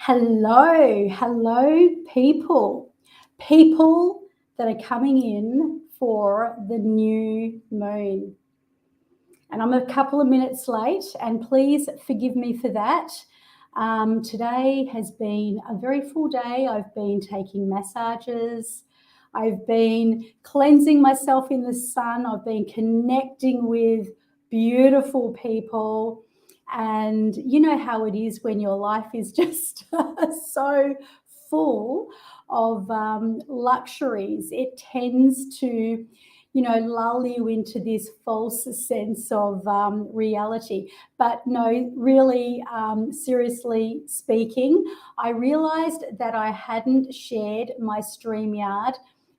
Hello, people that are coming in for the new moon. And I'm a couple of minutes late, and please forgive me for that. Today has been a very full day. I've been taking massages. I've been cleansing myself in the sun. I've been connecting with beautiful people. And you know how it is when your life is just so full of luxuries. It tends to, lull you into this false sense of reality. But no, really, seriously speaking, I realized that I hadn't shared my StreamYard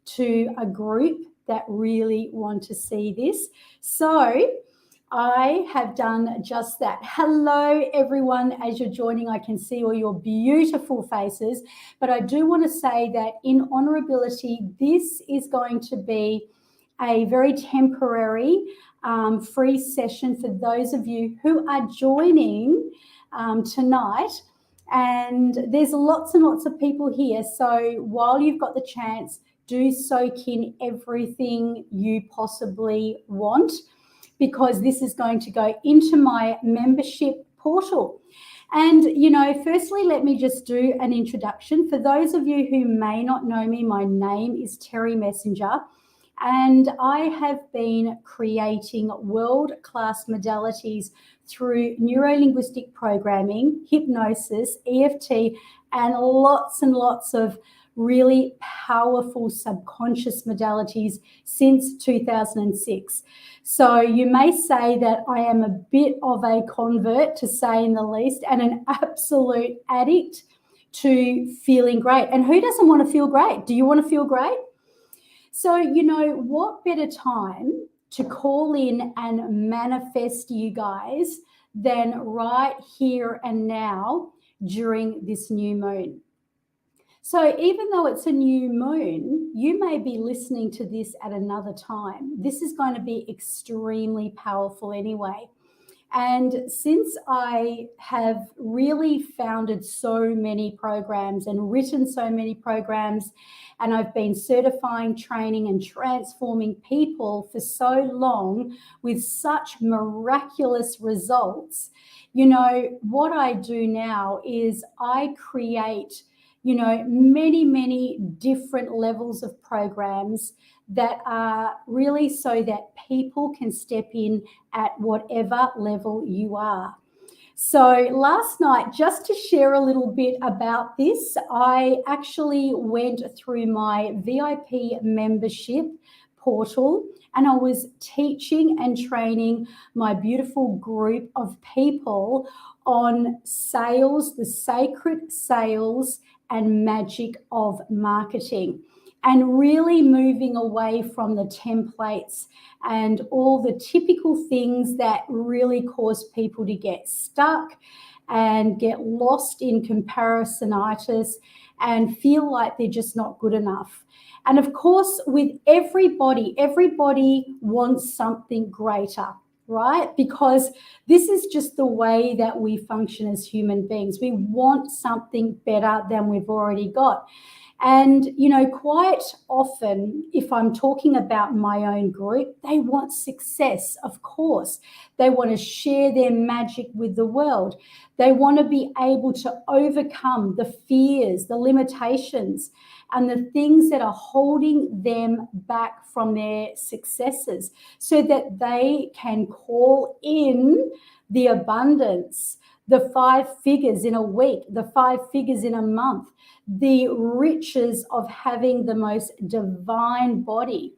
to a group that really want to see this. So I have done just that. Hello, everyone. As you're joining, I can see all your beautiful faces. But I do want to say that in honorability, this is going to be a very temporary free session for those of you who are joining tonight. And there's lots and lots of people here. So while you've got the chance, do soak in everything you possibly want, because this is going to go into my membership portal. And, firstly, let me just do an introduction. For those of you who may not know me, my name is Terri Messenger, and I have been creating world-class modalities through neuro-linguistic programming, hypnosis, EFT, and lots of really powerful subconscious modalities since 2006. So you may say that I am a bit of a convert, to say in the least, and an absolute addict to feeling great. And who doesn't want to feel great? Do you want to feel great? So, what better time to call in and manifest you guys than right here and now during this new moon? So even though it's a new moon, you may be listening to this at another time. This is going to be extremely powerful anyway. And since I have really founded so many programs and written so many programs, and I've been certifying, training, and transforming people for so long with such miraculous results, what I do now is I create many different levels of programs that are really so that people can step in at whatever level you are. So last night, just to share a little bit about this, I actually went through my VIP membership portal, and I was teaching and training my beautiful group of people on sales, the sacred sales and magic of marketing, and really moving away from the templates and all the typical things that really cause people to get stuck and get lost in comparisonitis and feel like they're just not good enough. And of course, with everybody wants something greater, right? Because this is just the way that we function as human beings. We want something better than we've already got. And, quite often, if I'm talking about my own group, they want success, of course. They want to share their magic with the world. They want to be able to overcome the fears, the limitations, and the things that are holding them back from their successes, so that they can call in the abundance, the 5 figures in a week, the 5 figures in a month, the riches of having the most divine body,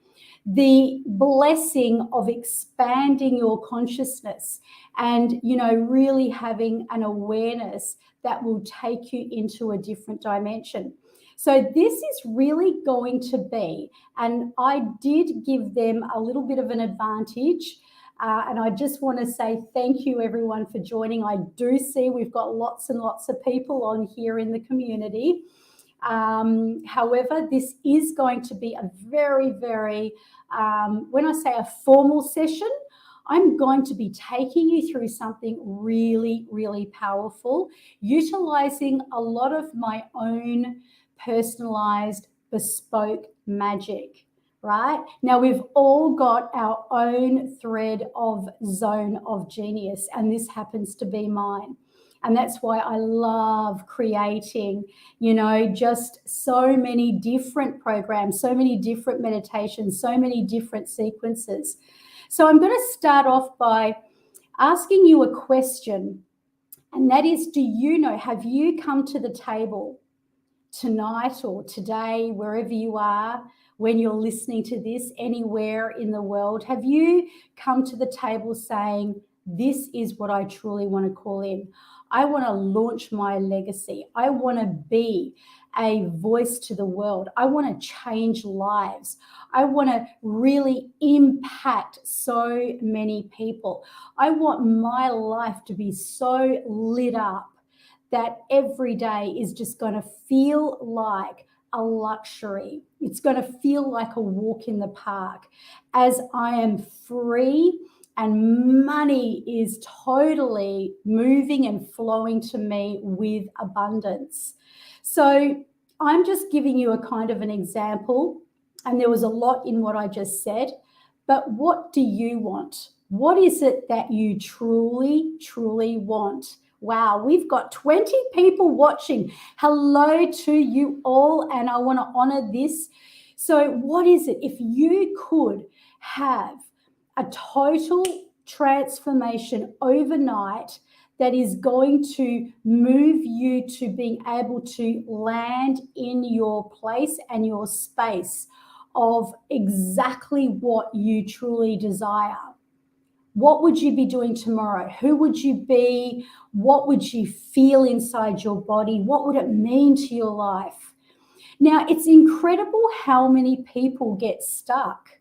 the blessing of expanding your consciousness, and, really having an awareness that will take you into a different dimension. So this is really going to be, and I did give them a little bit of an advantage. And I just want to say thank you, everyone, for joining. I do see we've got lots and lots of people on here in the community. However, this is going to be a very, very, when I say a formal session, I'm going to be taking you through something really, really powerful, utilizing a lot of my own personalized, bespoke magic, right? Now, we've all got our own thread of zone of genius, and this happens to be mine. And that's why I love creating, just so many different programs, so many different meditations, so many different sequences. So I'm going to start off by asking you a question, and that is, have you come to the table tonight or today, wherever you are, when you're listening to this, anywhere in the world, have you come to the table saying, this is what I truly want to call in? I want to launch my legacy. I want to be a voice to the world. I want to change lives. I want to really impact so many people. I want my life to be so lit up that every day is just going to feel like a luxury. It's going to feel like a walk in the park as I am free and money is totally moving and flowing to me with abundance. So I'm just giving you a kind of an example, and there was a lot in what I just said, but what do you want? What is it that you truly, truly want? Wow, we've got 20 people watching. Hello to you all, and I want to honor this. So what is it? If you could have a total transformation overnight that is going to move you to being able to land in your place and your space of exactly what you truly desire, what would you be doing tomorrow? Who would you be? What would you feel inside your body? What would it mean to your life? Now, it's incredible how many people get stuck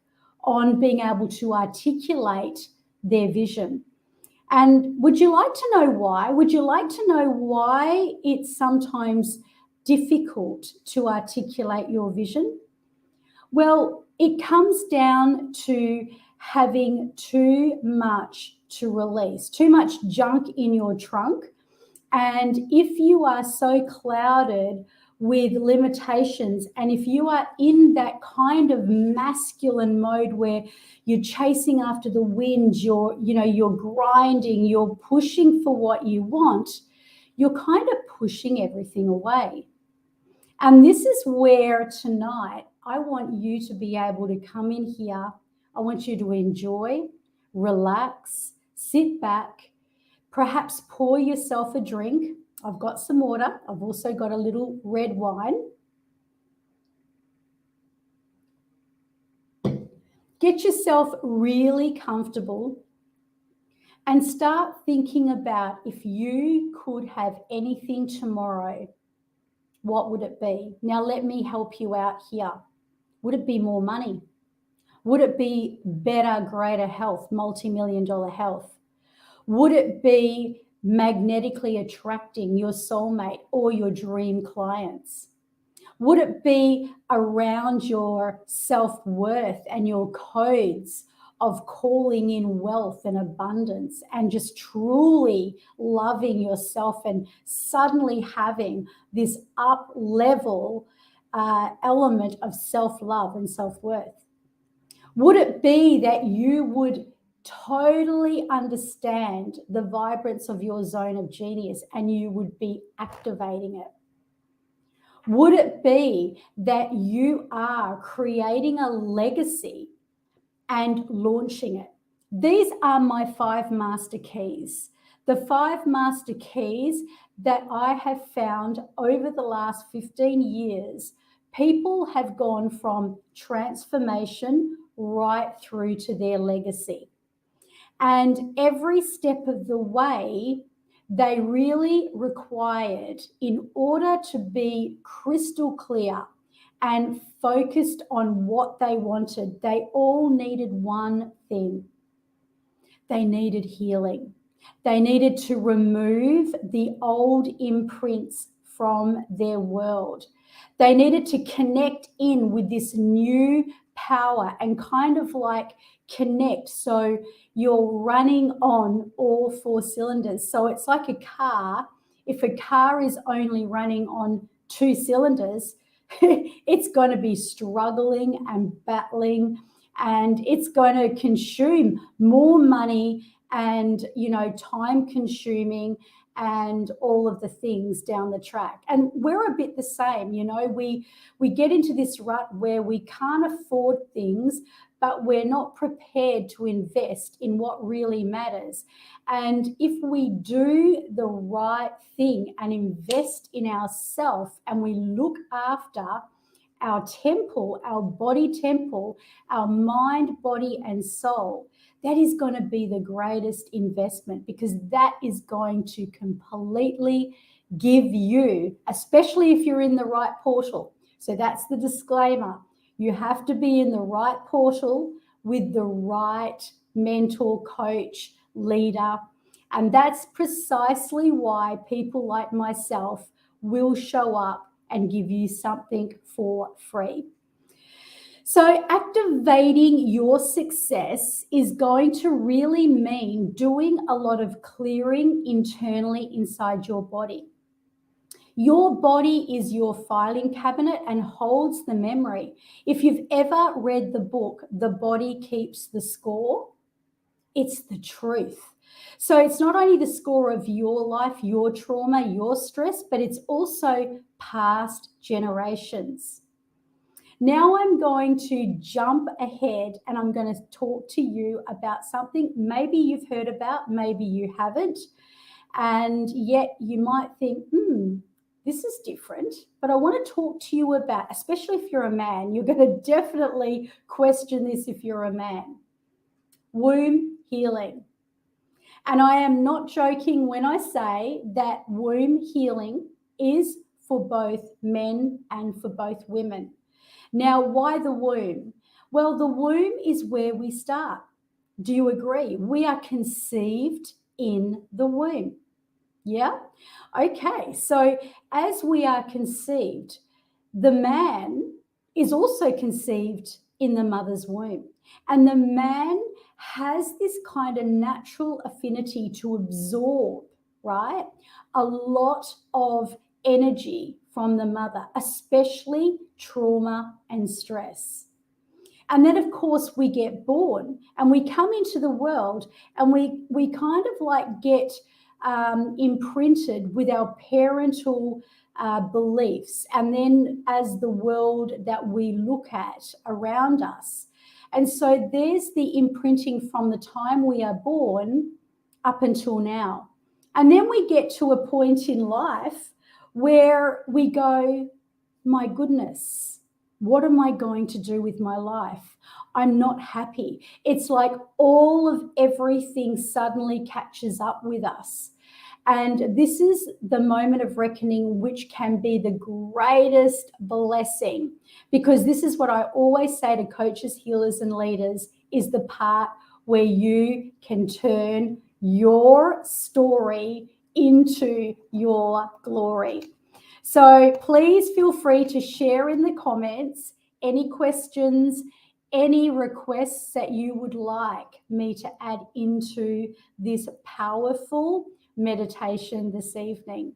on being able to articulate their vision. And would you like to know why? Would you like to know why it's sometimes difficult to articulate your vision? Well, it comes down to having too much to release, too much junk in your trunk. And if you are so clouded with limitations, and if you are in that kind of masculine mode where you're chasing after the wind, you're grinding, you're pushing for what you want, you're kind of pushing everything away. And this is where tonight I want you to be able to come in here. I want you to enjoy, relax, sit back, perhaps pour yourself a drink. I've got some water. I've also got a little red wine. Get yourself really comfortable and start thinking about, if you could have anything tomorrow, what would it be? Now, let me help you out here. Would it be more money? Would it be better, greater health, multi-million-dollar health? Would it be magnetically attracting your soulmate or your dream clients? Would it be around your self-worth and your codes of calling in wealth and abundance and just truly loving yourself and suddenly having this up level element of self-love and self-worth? Would it be that you would totally understand the vibrance of your zone of genius and you would be activating it? Would it be that you are creating a legacy and launching it? These are my 5 master keys. The 5 master keys that I have found over the last 15 years, people have gone from transformation right through to their legacy. And every step of the way, they really required, in order to be crystal clear and focused on what they wanted, they all needed one thing. They needed healing. They needed to remove the old imprints from their world. They needed to connect in with this new power and kind of like connect. So you're running on all 4 cylinders. So it's like a car. If a car is only running on 2 cylinders, it's going to be struggling and battling, and it's going to consume more money and, you know, time consuming and all of the things down the track. And we're a bit the same, you know, we get into this rut where we can't afford things, but we're not prepared to invest in what really matters. And if we do the right thing and invest in ourselves and we look after our temple, our body temple, our mind, body, and soul, that is going to be the greatest investment, because that is going to completely give you, especially if you're in the right portal. So that's the disclaimer. You have to be in the right portal with the right mentor, coach, leader. And that's precisely why people like myself will show up and give you something for free. So activating your success is going to really mean doing a lot of clearing internally inside your body. Your body is your filing cabinet and holds the memory. If you've ever read the book, The Body Keeps the Score, it's the truth. So it's not only the score of your life, your trauma, your stress, but it's also past generations. Now I'm going to jump ahead and I'm going to talk to you about something maybe you've heard about, maybe you haven't, and yet you might think, this is different, but I want to talk to you about, especially if you're a man, you're going to definitely question this if you're a man. Womb healing. And I am not joking when I say that womb healing is for both men and for both women. Now, why the womb? Well, the womb is where we start. Do you agree? We are conceived in the womb. Yeah? Okay, so as we are conceived, the man is also conceived in the mother's womb. And the man has this kind of natural affinity to absorb, right, a lot of energy from the mother, especially trauma and stress. And then, of course, we get born and we come into the world and we kind of like get imprinted with our parental beliefs, and then as the world that we look at around us. And so there's the imprinting from the time we are born up until now. And then we get to a point in life where we go, my goodness, what am I going to do with my life? I'm not happy. It's like all of everything suddenly catches up with us. And this is the moment of reckoning, which can be the greatest blessing, because this is what I always say to coaches, healers, and leaders, is the part where you can turn your story into your glory. So please feel free to share in the comments any questions, any requests that you would like me to add into this powerful meditation this evening.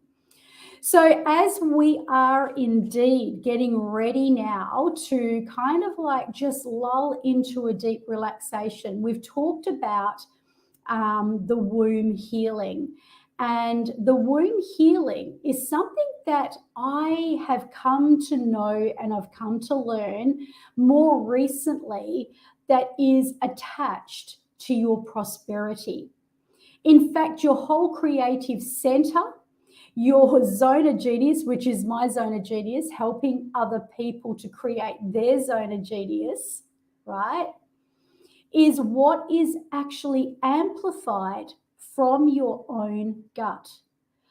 So as we are indeed getting ready now to kind of like just lull into a deep relaxation, we've talked about the womb healing. And the womb healing is something that I have come to know and I've come to learn more recently that is attached to your prosperity. In fact, your whole creative center, your zone of genius, which is my zone of genius, helping other people to create their zone of genius, right, is what is actually amplified from your own gut.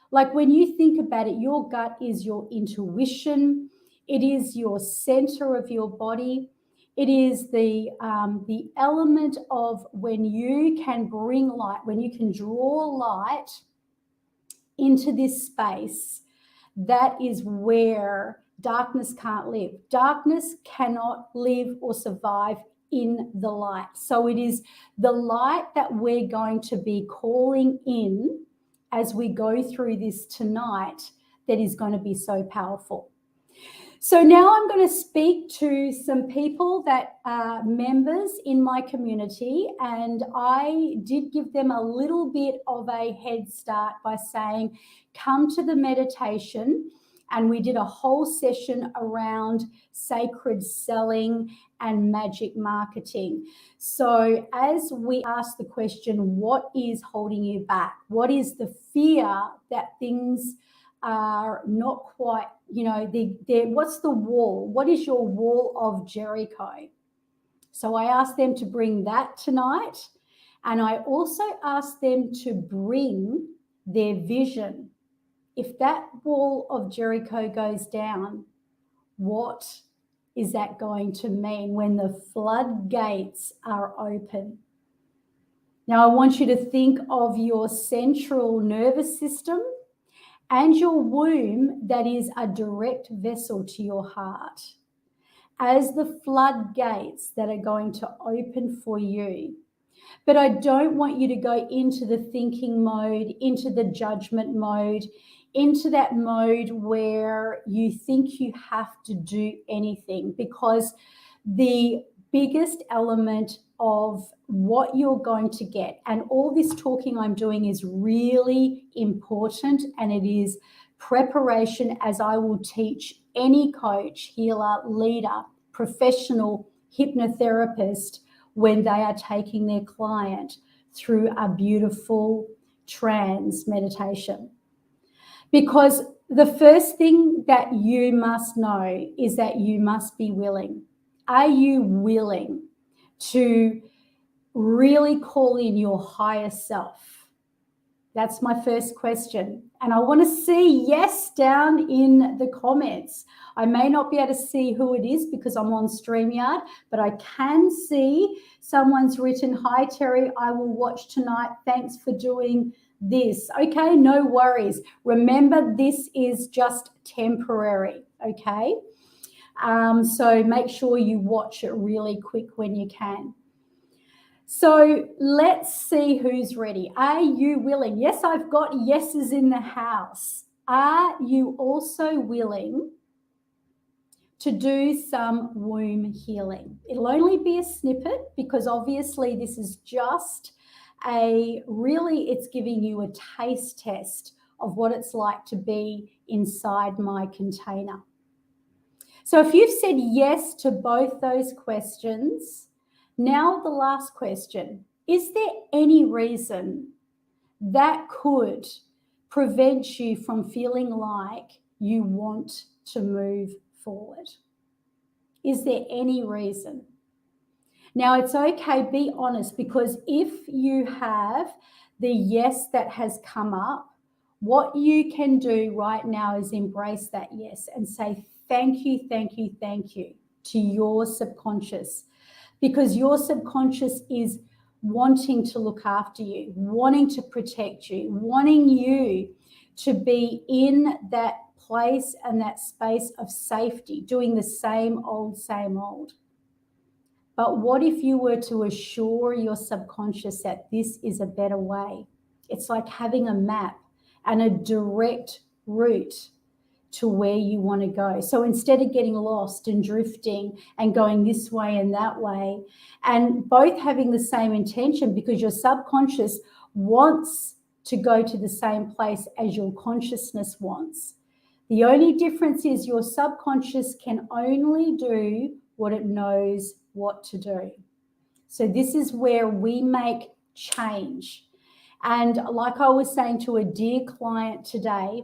Like when you think about it, your gut is your intuition. It is your center of your body. It is the element of when you can bring light, when you can draw light into this space. That is where darkness can't live. Darkness cannot live or survive in the light. So it is the light that we're going to be calling in as we go through this tonight that is going to be so powerful. So now I'm going to speak to some people that are members in my community, and I did give them a little bit of a head start by saying, come to the meditation. And we did a whole session around sacred selling and magic marketing. So as we ask the question, what is holding you back? What is the fear that things are not quite, what's the wall? What is your wall of Jericho? So I asked them to bring that tonight. And I also asked them to bring their vision. If that wall of Jericho goes down, what is that going to mean when the floodgates are open? Now, I want you to think of your central nervous system and your womb that is a direct vessel to your heart as the floodgates that are going to open for you. But I don't want you to go into the thinking mode, into the judgment mode, into that mode where you think you have to do anything, because the biggest element of what you're going to get, and all this talking I'm doing is really important, and it is preparation, as I will teach any coach, healer, leader, professional hypnotherapist when they are taking their client through a beautiful trance meditation. Because the first thing that you must know is that you must be willing. Are you willing to really call in your higher self? That's my first question. And I want to see yes down in the comments. I may not be able to see who it is because I'm on StreamYard, but I can see someone's written, "Hi, Terri, I will watch tonight. Thanks for doing this." Okay, no worries. Remember, this is just temporary, okay? So make sure you watch it really quick when you can. So let's see who's ready. Are you willing? Yes, I've got yeses in the house. Are you also willing to do some womb healing? It'll only be a snippet because obviously this is just it's giving you a taste test of what it's like to be inside my container. So if you've said yes to both those questions, now the last question: is there any reason that could prevent you from feeling like you want to move forward? Is there any reason? Now, it's okay, be honest, because if you have the yes that has come up, what you can do right now is embrace that yes and say thank you, thank you, thank you to your subconscious, because your subconscious is wanting to look after you, wanting to protect you, wanting you to be in that place and that space of safety, doing the same old, same old. But what if you were to assure your subconscious that this is a better way? It's like having a map and a direct route to where you want to go. So instead of getting lost and drifting and going this way and that way, and both having the same intention, because your subconscious wants to go to the same place as your consciousness wants. The only difference is your subconscious can only do what it knows what to do. So this is where we make change. And like I was saying to a dear client today,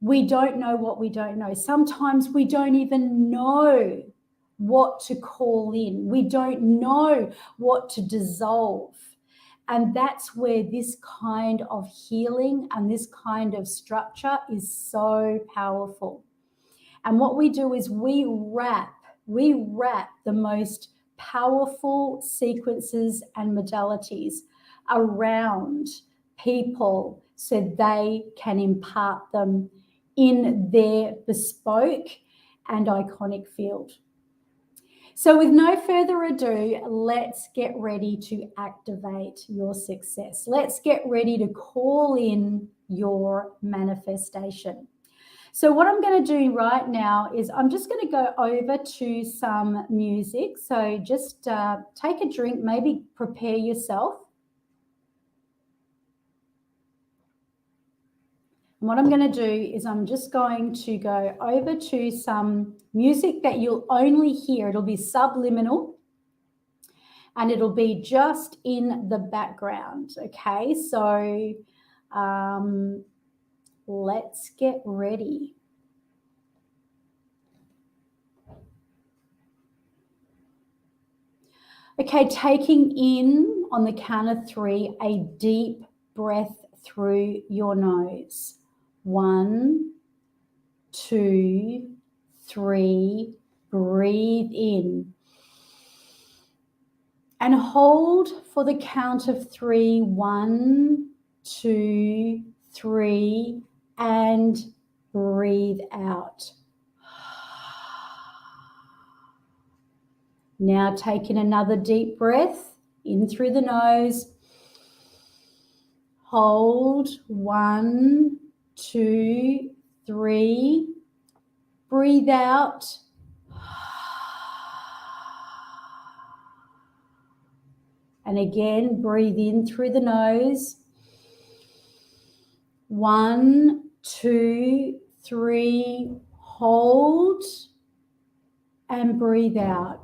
we don't know what we don't know. Sometimes we don't even know what to call in. We don't know what to dissolve. And that's where this kind of healing and this kind of structure is so powerful. And what we do is we wrap the most powerful sequences and modalities around people so they can impart them in their bespoke and iconic field. So with no further ado, let's get ready to activate your success. Let's get ready to call in your manifestation. So what I'm going to do right now is I'm just going to go over to some music. So just take a drink, maybe prepare yourself. And what I'm going to do is I'm just going to go over to some music that you'll only hear. It'll be subliminal and it'll be just in the background. Okay, so let's get ready. Okay, taking in on the count of 3 a deep breath through your nose. 1, 2, 3. Breathe in. And hold for the count of 3. 1, 2, 3. And breathe out. Now taking another deep breath in through the nose. Hold. 1, 2, 3. Breathe out. And again, breathe in through the nose. 1, 2, 3. Hold and breathe out.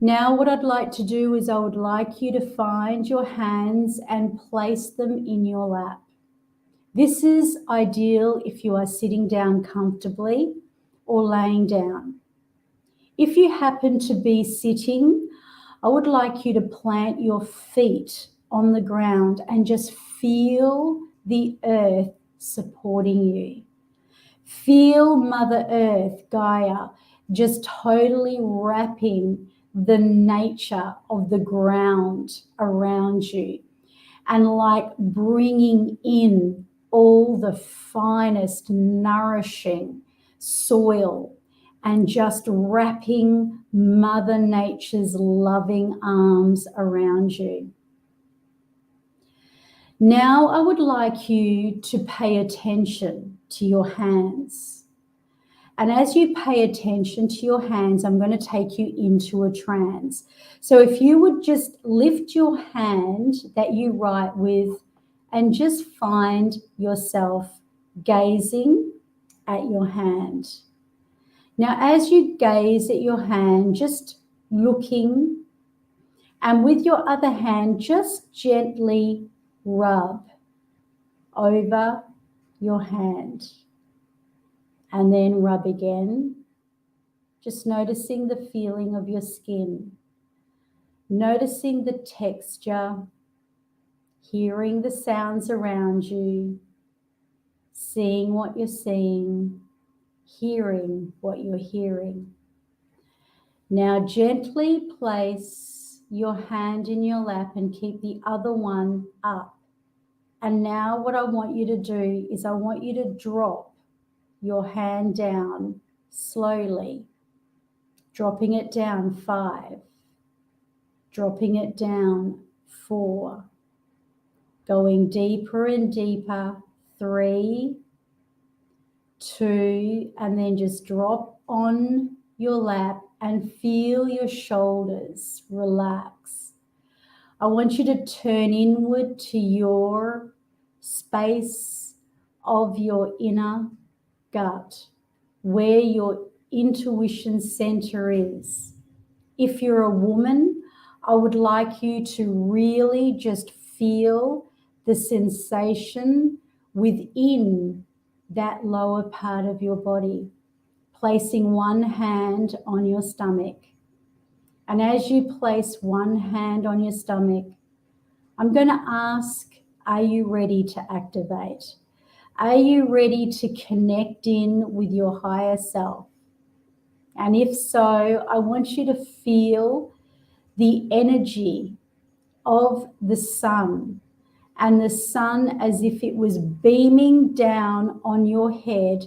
Now what I'd like to do is I would like you to find your hands and place them in your lap. This is ideal if you are sitting down comfortably or laying down. If you happen to be sitting, I would like you to plant your feet on the ground and just feel the earth supporting you. Feel Mother Earth, Gaia, just totally wrapping the nature of the ground around you and like bringing in all the finest nourishing soil and just wrapping Mother Nature's loving arms around you. Now I would like you to pay attention to your hands. And as you pay attention to your hands, I'm going to take you into a trance. So if you would just lift your hand that you write with and just find yourself gazing at your hand. Now, as you gaze at your hand, just looking, and with your other hand, just gently rub over your hand. And then rub again, just noticing the feeling of your skin, noticing the texture, hearing the sounds around you, seeing what you're seeing, hearing what you're hearing. Now gently place your hand in your lap and keep the other one up. And now what I want you to do is I want you to drop your hand down slowly, dropping it down 5, dropping it down 4, going deeper and deeper 3, 2, and then just drop on your lap and feel your shoulders relax. I want you to turn inward to your space of your inner gut, where your intuition center is. If you're a woman, I would like you to really just feel the sensation within that lower part of your body, placing one hand on your stomach. And as you place one hand on your stomach, I'm going to ask, are you ready to activate? Are you ready to connect in with your higher self? And if so, I want you to feel the energy of the sun and the sun as if it was beaming down on your head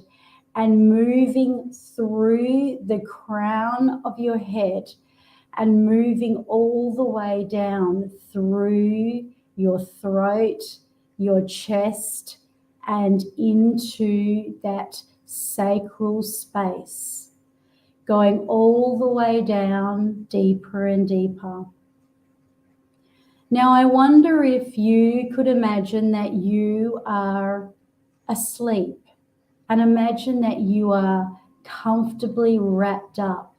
and moving through the crown of your head and moving all the way down through your throat, your chest, and into that sacral space, going all the way down deeper and deeper. Now, I wonder if you could imagine that you are asleep, and imagine that you are comfortably wrapped up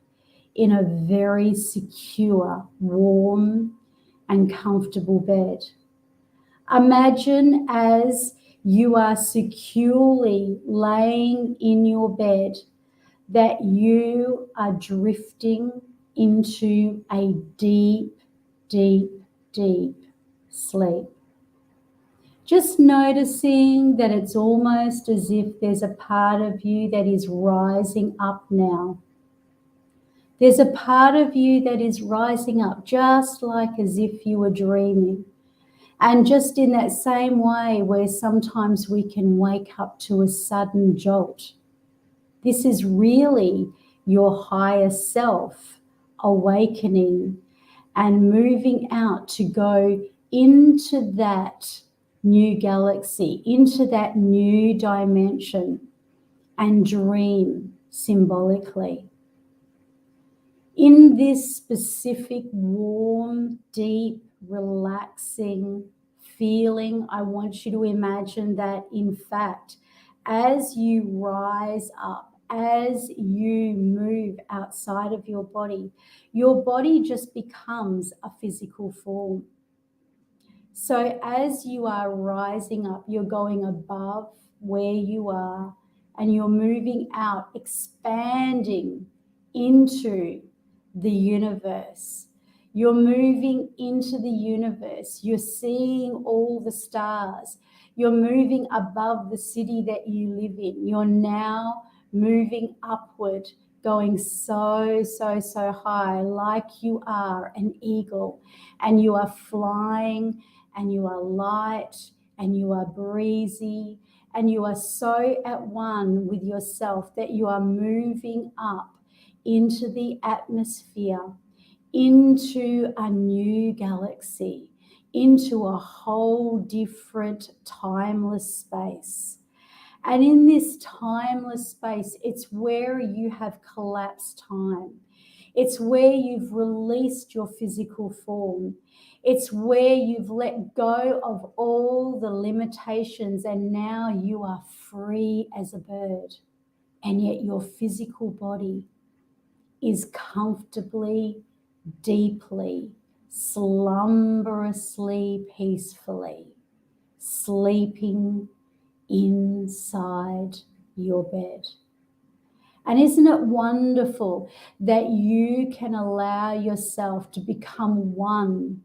in a very secure, warm, and comfortable bed. Imagine as you are securely laying in your bed that you are drifting into a deep, deep, deep sleep. Just noticing that it's almost as if there's a part of you that is rising up now. There's a part of you that is rising up just like as if you were dreaming. And just in that same way where sometimes we can wake up to a sudden jolt, this is really your higher self awakening and moving out to go into that new galaxy, into that new dimension, and dream symbolically. In this specific warm, deep, relaxing feeling, I want you to imagine that, in fact, as you rise up, as you move outside of your body just becomes a physical form. So as you are rising up, you're going above where you are and you're moving out, expanding into the universe. You're moving into the universe. You're seeing all the stars. You're moving above the city that you live in. You're now moving upward, going so high, like you are an eagle, and you are flying, and you are light, and you are breezy, and you are so at one with yourself that you are moving up into the atmosphere, into a new galaxy, into a whole different timeless space. And in this timeless space, it's where you have collapsed time. It's where you've released your physical form. It's where you've let go of all the limitations and now you are free as a bird. And yet your physical body is comfortably, deeply, slumberously, peacefully sleeping inside your bed. And isn't it wonderful that you can allow yourself to become one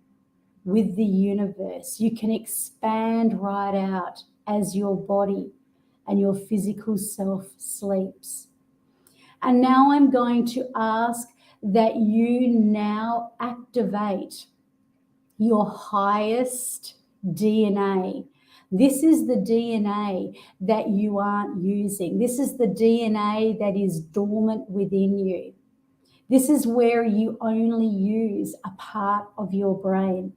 with the universe? You can expand right out as your body and your physical self sleeps. And now I'm going to ask that you now activate your highest DNA. This is the DNA that you aren't using. This is the DNA that is dormant within you. This is where you only use a part of your brain.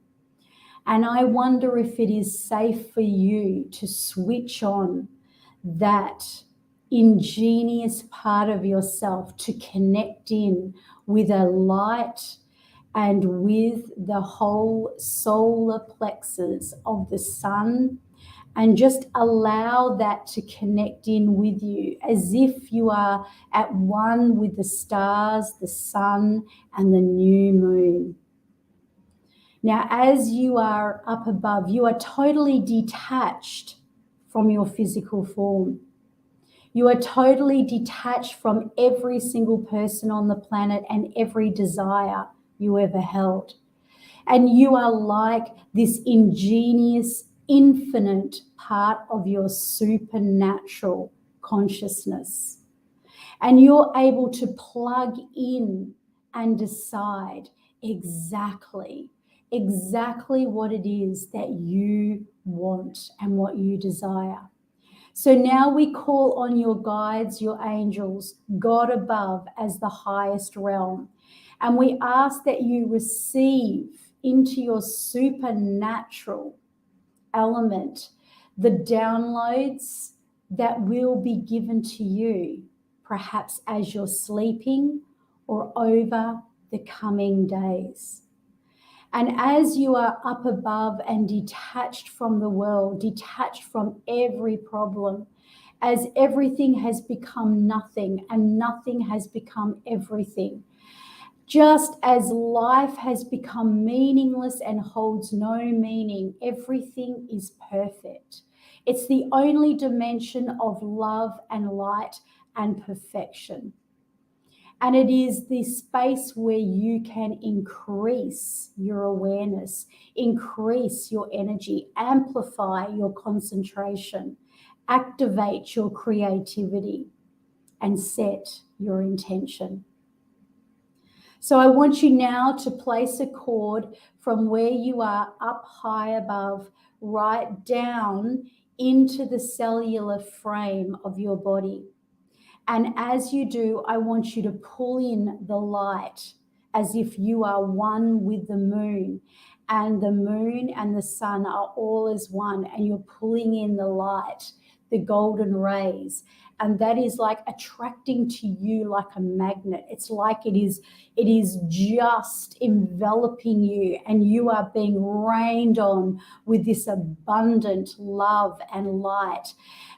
And I wonder if it is safe for you to switch on that ingenious part of yourself to connect in with a light and with the whole solar plexus of the sun, and just allow that to connect in with you as if you are at one with the stars, the sun, and the new moon. Now, as you are up above, you are totally detached from your physical form. You are totally detached from every single person on the planet and every desire you ever held. And you are like this ingenious, infinite part of your supernatural consciousness. And you're able to plug in and decide exactly exactly what it is that you want and what you desire. So now we call on your guides, your angels, God above as the highest realm. And we ask that you receive into your supernatural element the downloads that will be given to you, perhaps as you're sleeping or over the coming days. And as you are up above and detached from the world, detached from every problem, as everything has become nothing and nothing has become everything, just as life has become meaningless and holds no meaning, everything is perfect. It's the only dimension of love and light and perfection. And it is the space where you can increase your awareness, increase your energy, amplify your concentration, activate your creativity, and set your intention. So I want you now to place a cord from where you are up high above, right down into the cellular frame of your body. And as you do, I want you to pull in the light as if you are one with the moon. And the moon and the sun are all as one, and you're pulling in the light, the golden rays. And that is like attracting to you like a magnet. It's like it is just enveloping you, and you are being rained on with this abundant love and light.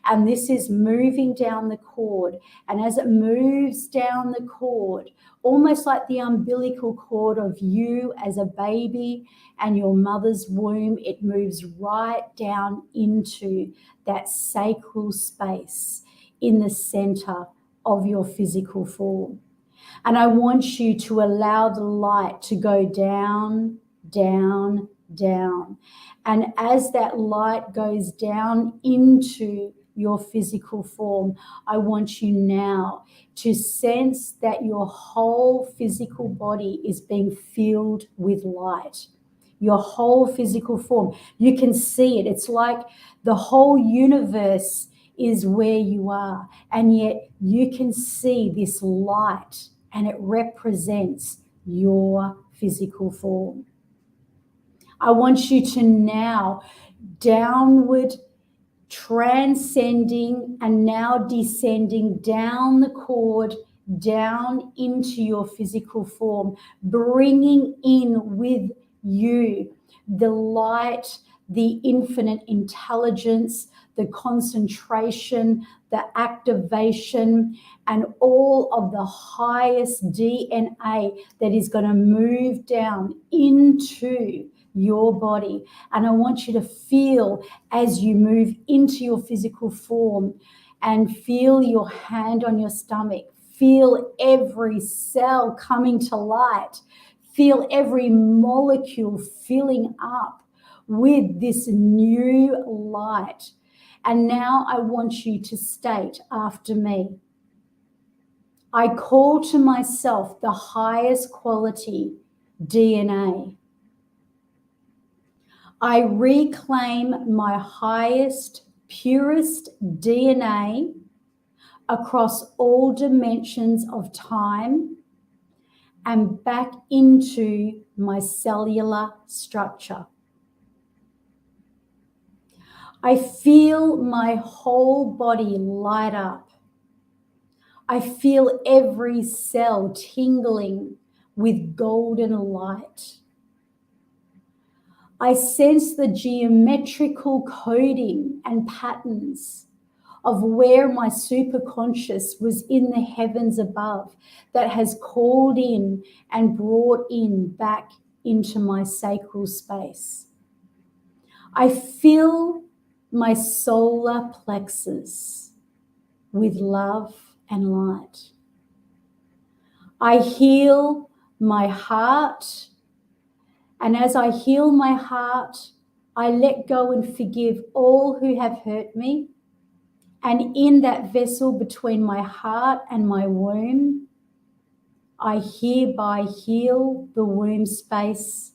And this is moving down the cord. And as it moves down the cord, almost like the umbilical cord of you as a baby and your mother's womb, it moves right down into that sacral space in the center of your physical form. And I want you to allow the light to go down, down, down. And as that light goes down into your physical form, I want you now to sense that your whole physical body is being filled with light. Your whole physical form. You can see it. It's like the whole universe is where you are, and yet you can see this light, and it represents your physical form. I want you to now downward, transcending and now descending down the cord, down into your physical form, bringing in with you the light, the infinite intelligence, the concentration, the activation, and all of the highest DNA that is going to move down into your body. And I want you to feel as you move into your physical form, and feel your hand on your stomach. Feel every cell coming to light. Feel every molecule filling up with this new light. And now I want you to state after me: I call to myself the highest quality DNA. I reclaim my highest, purest DNA across all dimensions of time and back into my cellular structure. I feel my whole body light up. I feel every cell tingling with golden light. I sense the geometrical coding and patterns of where my superconscious was in the heavens above that has called in and brought in back into my sacral space. I fill my solar plexus with love and light. I heal my heart, and as I heal my heart, I let go and forgive all who have hurt me. And in that vessel between my heart and my womb, I hereby heal the womb space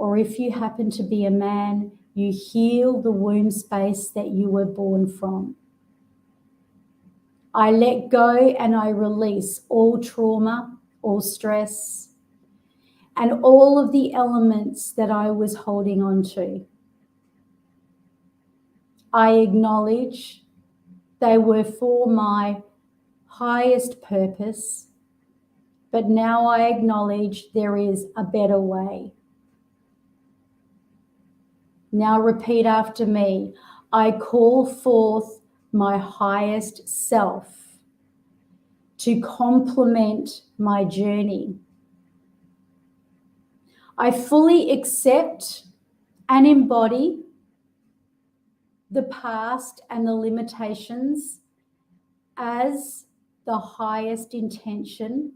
or if you happen to be a man, you heal the womb space that you were born from. I let go and I release all trauma, all stress, and all of the elements that I was holding on to. I acknowledge they were for my highest purpose, but now I acknowledge there is a better way. Now repeat after me. I call forth my highest self to complement my journey. I fully accept and embody the past and the limitations as the highest intention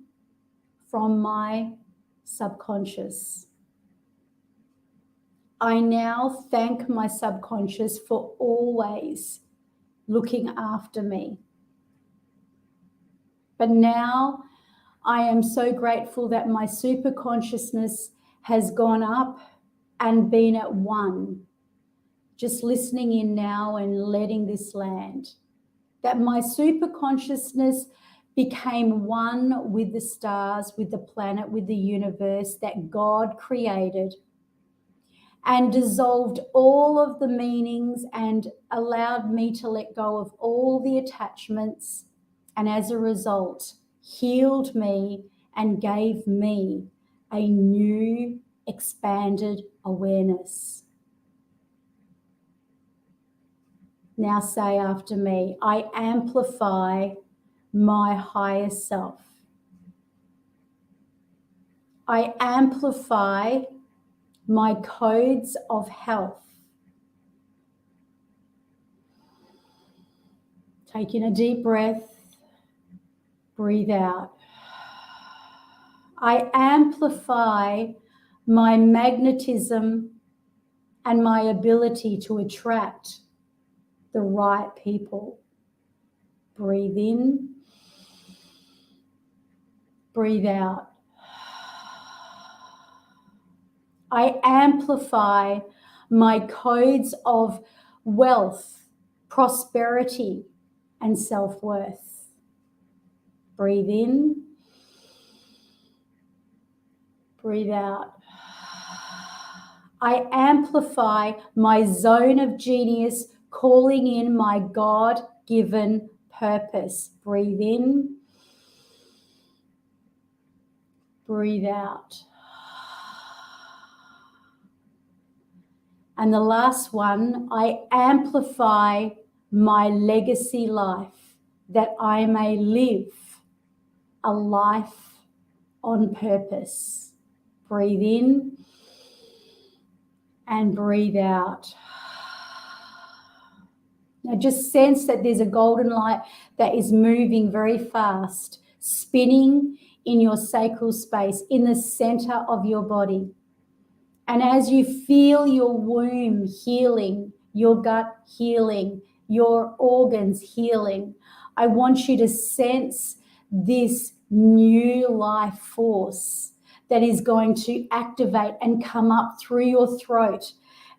from my subconscious. I now thank my subconscious for always looking after me. But now I am so grateful that my super consciousness has gone up and been at one. Just listening in now and letting this land. That my super consciousness became one with the stars, with the planet, with the universe that God created, and dissolved all of the meanings and allowed me to let go of all the attachments, and as a result, healed me and gave me a new expanded awareness. Now say after me, I amplify my higher self. I amplify my codes of health. Take in a deep breath, breathe out. I amplify my magnetism and my ability to attract the right people. Breathe in, breathe out. I amplify my codes of wealth, prosperity, and self-worth. Breathe in, breathe out. I amplify my zone of genius, calling in my God-given purpose. Breathe in, breathe out. And the last one, I amplify my legacy life, that I may live a life on purpose. Breathe in and breathe out. Now just sense that there's a golden light that is moving very fast, spinning in your sacral space, in the center of your body. And as you feel your womb healing, your gut healing, your organs healing, I want you to sense this new life force that is going to activate and come up through your throat,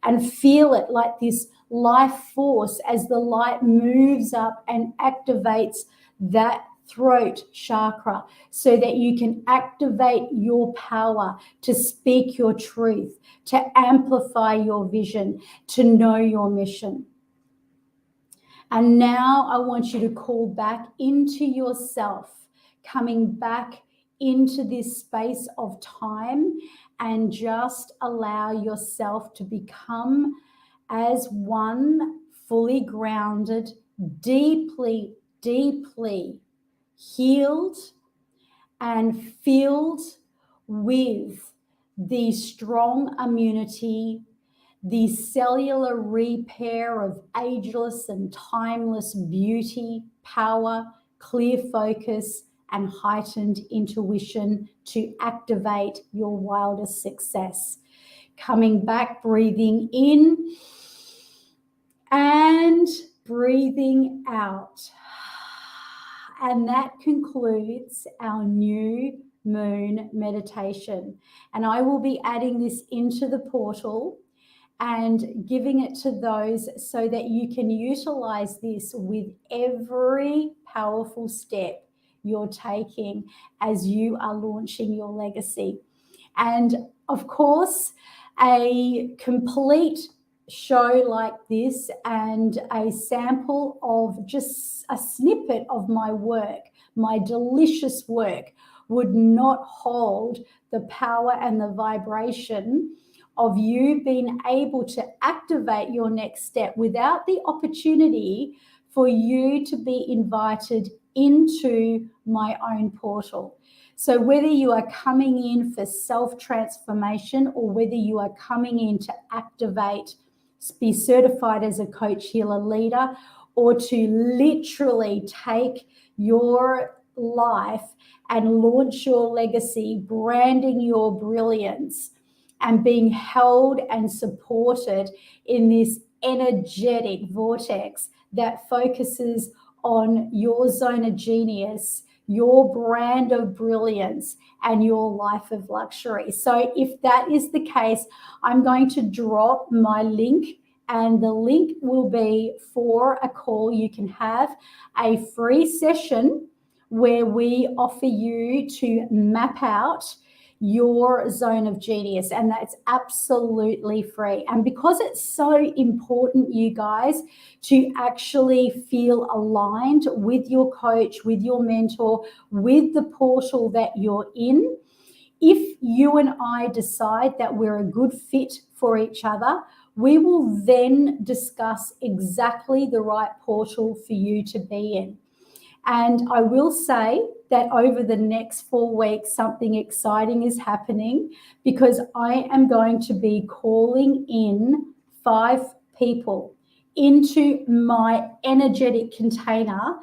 and feel it like this life force as the light moves up and activates that throat chakra, so that you can activate your power to speak your truth, to amplify your vision, to know your mission. And now I want you to call back into yourself, coming back into this space of time, and just allow yourself to become as one, fully grounded, deeply, deeply healed and filled with the strong immunity, the cellular repair of ageless and timeless beauty, power, clear focus, and heightened intuition to activate your wildest success. Coming back, breathing in and breathing out. And that concludes our new moon meditation. And I will be adding this into the portal and giving it to those so that you can utilize this with every powerful step you're taking as you are launching your legacy. And of course, a complete show like this and a sample of just a snippet of my work, my delicious work, would not hold the power and the vibration of you being able to activate your next step without the opportunity for you to be invited into my own portal. So whether you are coming in for self-transformation or whether you are coming in to activate, be certified as a coach, healer, leader, or to literally take your life and launch your legacy, branding your brilliance, and being held and supported in this energetic vortex that focuses on your zone of genius, your brand of brilliance, and your life of luxury. So if that is the case, I'm going to drop my link, and the link will be for a call. You can have a free session where we offer you to map out your zone of genius, and that's absolutely free. And because it's so important, you guys, to actually feel aligned with your coach, with your mentor, with the portal that you're in, if you and I decide that we're a good fit for each other, we will then discuss exactly the right portal for you to be in. And I will say that over the next 4 weeks, something exciting is happening, because I am going to be calling in 5 people into my energetic container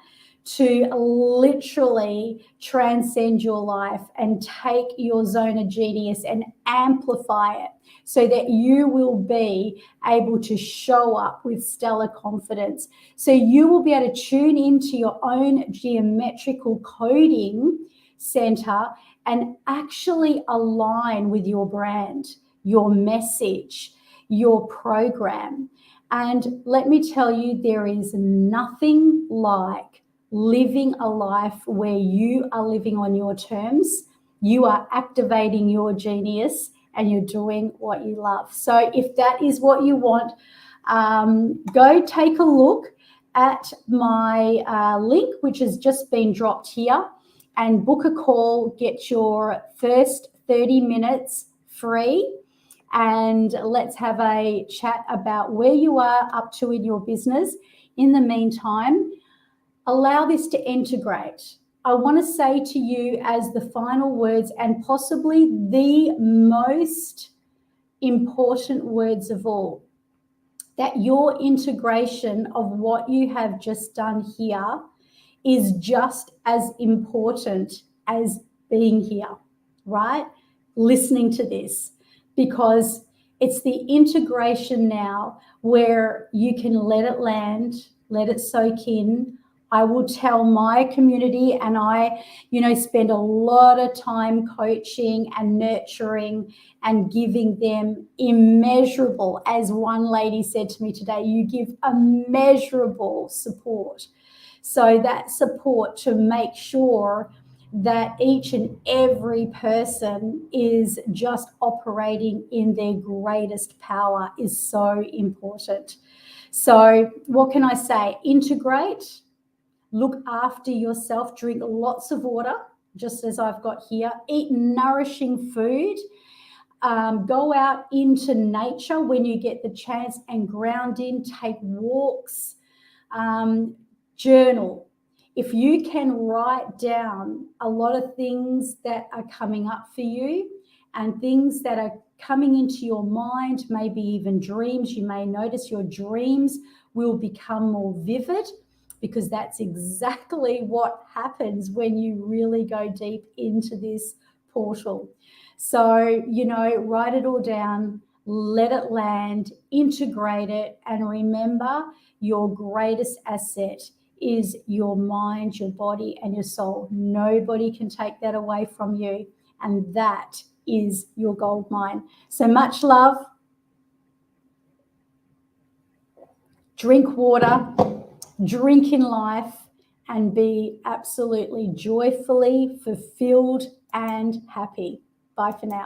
to literally transcend your life and take your zone of genius and amplify it so that you will be able to show up with stellar confidence. So you will be able to tune into your own geometrical coding center and actually align with your brand, your message, your program. And let me tell you, there is nothing like living a life where you are living on your terms, you are activating your genius, and you're doing what you love. So if that is what you want, go take a look at my link, which has just been dropped here, and book a call, get your first 30 minutes free, and let's have a chat about where you are up to in your business. In the meantime, allow this to integrate. I want to say to you as the final words, and possibly the most important words of all, that your integration of what you have just done here is just as important as being here, right? Listening to this, because it's the integration now where you can let it land, let it soak in. I will tell my community, and I, spend a lot of time coaching and nurturing and giving them immeasurable, as one lady said to me today, you give immeasurable support. So that support to make sure that each and every person is just operating in their greatest power is so important. So what can I say? Integrate. Look after yourself, drink lots of water, just as I've got here. Eat nourishing food. Go out into nature when you get the chance and ground in. Take walks. Journal. If you can write down a lot of things that are coming up for you and things that are coming into your mind, maybe even dreams, you may notice your dreams will become more vivid, because that's exactly what happens when you really go deep into this portal. So, write it all down, let it land, integrate it, and remember, your greatest asset is your mind, your body, and your soul. Nobody can take that away from you. And that is your gold mine. So much love. Drink water, drink in life, and be absolutely joyfully fulfilled and happy. Bye for now.